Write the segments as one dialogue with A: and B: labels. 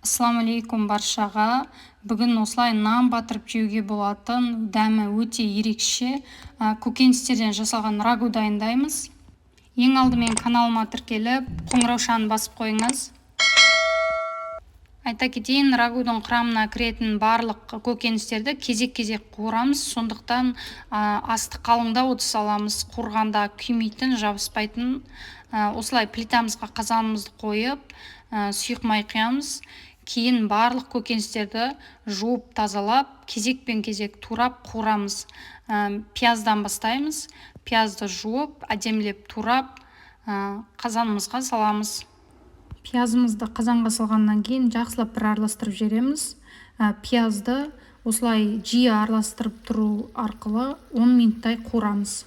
A: Ассалаумалейкум баршаға. Бүгін осылай нан батырып жеуге болатын дәмі өте ерекше көкөністерден жасалған рагу дайындаймыз. Ең алдымен каналыма тіркеліп, қоңыраушаны басып қойыңыз. Айта кетейін, рагудың құрамына кіретін барлық көкөністерді кезек-кезек қуырамыз, сондықтан асты қалыңдау ыдыс аламыз. Қуырғанда күймейтін, жабыспайтын. Осылай плитамызға қазанымызды қойып, сұйық май құямыз. Кейін барлық көкөністерді жуып тазалап, кезекпен-кезек турап қуырамыз. Пияздан бастаймыз. Пиязды жуып, әдемілеп турап, қазанымызға саламыз. Пиязымызды қазанға салғаннан кейін жақсылап бір араластырып жібереміз. Пиязды осылай жиі араластырып тұру арқылы 10 минуттай қуырамыз.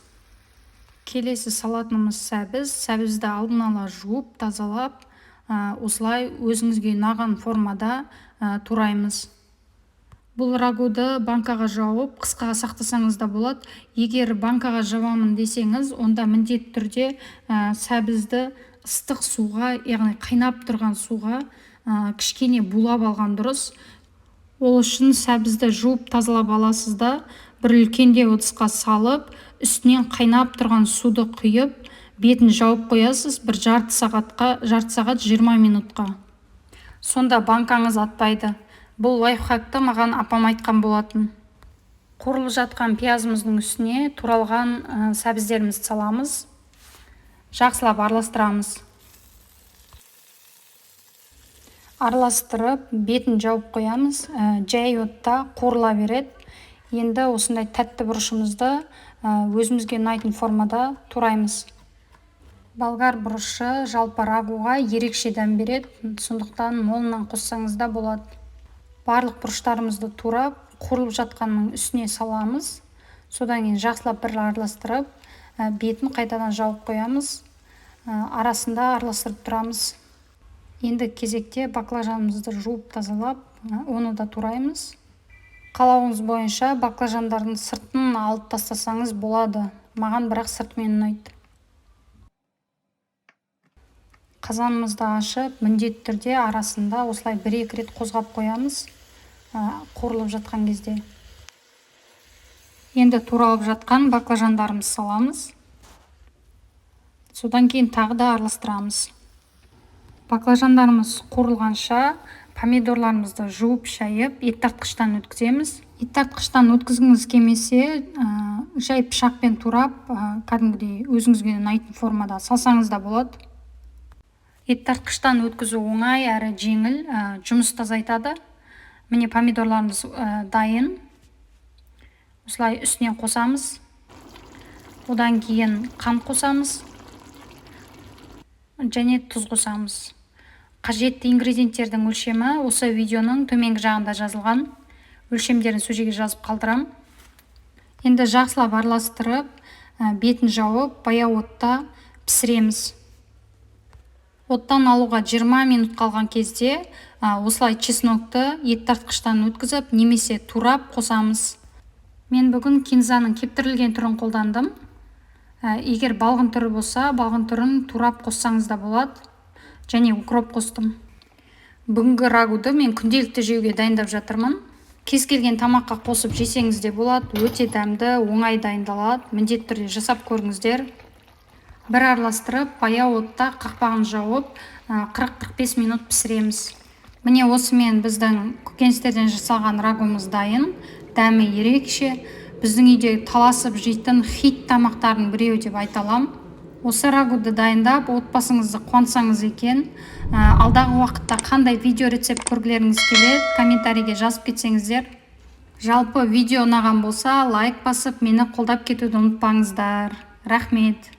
A: Келесі салатынымыз сәбіз. Сәбізді алдын ала жуып, тазалап, осылай өзіңізге ұнаған формада тураймыз. Бұл рагуды банкаға жауып, қысқа сақтасаңыз да болады. Егер банкаға жауамын десеңіз, онда міндетті түрде сәбізді ыстық суға, яғни қайнап тұрған суға кішкене булап алған дұрыс. Ол үшін сәбізді жуып тазалап аласыз да, бір үлкенде ыдысқа салып, үстінен қайнап тұрған суды құйып, бетін жауып қоясыз бір жарты сағат 20 минутқа. Сонда банкаңыз атпайды. Бұл лайфхакты маған апам айтқан болатын. Қуырылып жатқан пиязымыздың үстіне туралған сәбіздерімізді саламыз. Жақсылап араластырамыз. Араластырып, бетін жауып қоямыз. Жай отта қуырыла береді. Енді осындай тәтті бұрышымызды өзімізге ұнайтын формада тураймыз. Болгар бұрышы жалпы рагуға ерекше дәм береді, сондықтан молынан қоссаңыз да болады. Барлық бұрыштарымызды турап, қуырылып жатқанның үстіне саламыз. Содан кейін жақсылап бір араластырып, бетін қайтадан жауып қоямыз. Арасында араластырып тұрамыз. Енді кезекте баклажанымызды жуып тазалап, оны да тураймыз. Қалауыңыз бойынша баклажандардың сыртын алып тастасаңыз болады. Маған бірақ сыртымен ұнайды. Қазанымызды ашып, міндетті түрде арасында осылай 1-2 рет қозғап қоямыз, қуырылып жатқан кезде. Енді туралып жатқан баклажандарымызды саламыз. Содан кейін тағы да араластырамыз. Баклажандарымыз қуырылғанша помидорларымызды жуып шайып, ет тартқыштан өткіземіз. Ет тартқыштан өткізгіңіз келмесе, жай пышақпен турап, кәдімгідей өзіңізге ұнайтын формада салсаңыз да болады. Ет тартқыштан өткізу оңай әрі жеңіл, жұмыс тазайтады. Міне помидорларымыз дайын. Осылай үстіне қосамыз. Одан кейін қант қосамыз. Және тұз қосамыз. Қажетті ингредиенттердің өлшемі осы видеоның төменгі жағында жазылған. Өлшемдерін сол жерге жазып қалдырам. Енді жақсылап араластырып, бетін жауып, баяу отта пісіреміз. Оттан алуға 20 минут қалған кезде осылай чеснокты ет тартқыштан өткізіп, немесе турап қосамыз. Мен бүгін кинзаның кептірілген түрін қолдандым. Егер балғын түрі болса, балғын түрін турап қоссаңыз да болады. Және укроп қостым. Бүгінгі рагуды мен күнделікті жеуге дайындап жатырмын. Кез келген тамаққа қосып жесеңіз де болады. Өте дәмді, оңай дайындалады. Міндетті түрде жасап көріңіздер. Бір араластырып, баяу отта қақпағын жауып, 40-45 минут пісіреміз. Міне осымен біздің көкөністерден жасалған рагумыз дайын. Дәмі ерекше. Біздің үйде таласып жейтін хит тамақтардың біреуі деп айта аламын. Осы рагуды дайындап, отбасыңызды қуантсаңыз екен. Алдағы уақытта қандай видео рецепт көргілеріңіз келеді, комментарийге жазып кетсеңіздер. Жалпы видео ұнаған болса, лайк басып, мені қолдап кетуді ұмытпаңыздар. Рахмет.